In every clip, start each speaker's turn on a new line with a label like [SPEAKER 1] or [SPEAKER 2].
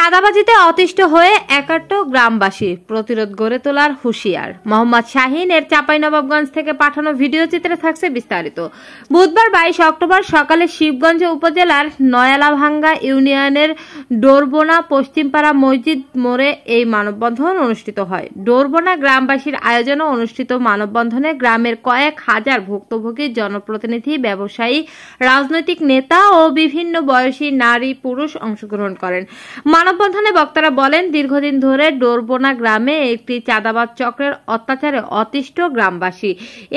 [SPEAKER 1] চাঁদাবাজিতে অতিষ্ঠ হয়ে একাট্ট গ্রামবাসী, প্রতিরোধ গড়ে তোলার হুঁশিয়ার। মোহাম্মদ শাহিন এর চাঁপাইনবাবগঞ্জ থেকে পাঠানো ভিডিও চিত্রে থাকছে বিস্তারিত। বুধবার 22 অক্টোবর সকালে শিবগঞ্জ উপজেলার নয়ালাভাঙ্গা ইউনিয়নের ডোরবোনা পশ্চিমপাড়া মসজিদ মোড়ে এই মানববন্ধন অনুষ্ঠিত হয়। ডোরবোনা গ্রামবাসীর আয়োজনে অনুষ্ঠিত মানববন্ধনে গ্রামের কয়েক হাজার ভুক্তভোগী জনপ্রতিনিধি, ব্যবসায়ী, রাজনৈতিক নেতা ও বিভিন্ন বয়সী নারী পুরুষ অংশগ্রহণ করেন। মানববন্ধনে বক্তারা বলেন, দীর্ঘদিন ধরে ডোরবোনা গ্রামে একটি চাঁদাবাজ চক্রের অত্যাচারে অতিষ্ঠ গ্রামবাসী।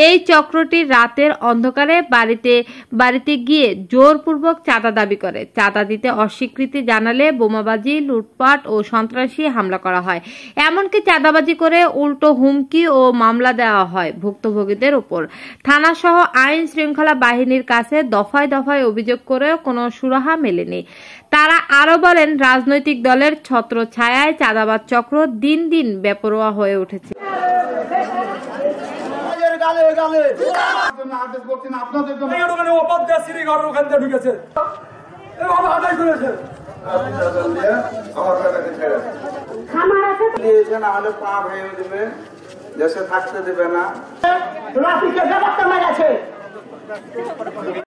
[SPEAKER 1] এই চক্রটি রাতের অন্ধকারে বাড়িতে গিয়ে জোরপূর্বক চাঁদা দাবি করে। চাঁদা দিতে অস্বীকৃতি জানালে বোমাবাজি, লুটপাট ও সন্ত্রাসী হামলা করা হয়। এমনকি চাঁদাবাজি করে উল্টো হুমকি ও মামলা দেওয়া হয় ভুক্তভোগীদের উপর। থানাসহ আইন শৃঙ্খলা বাহিনীর কাছে দফায় দফায় অভিযোগ করেও কোনো সুরাহা মেলেনি। তারা আরো বলেন, রাজনৈতিক দলের ছত্রছায়ায় চাঁদাবাজ চক্র দিন দিন বেপরোয়া হয়ে উঠেছে।
[SPEAKER 2] দেশে থাকতে দেবে না।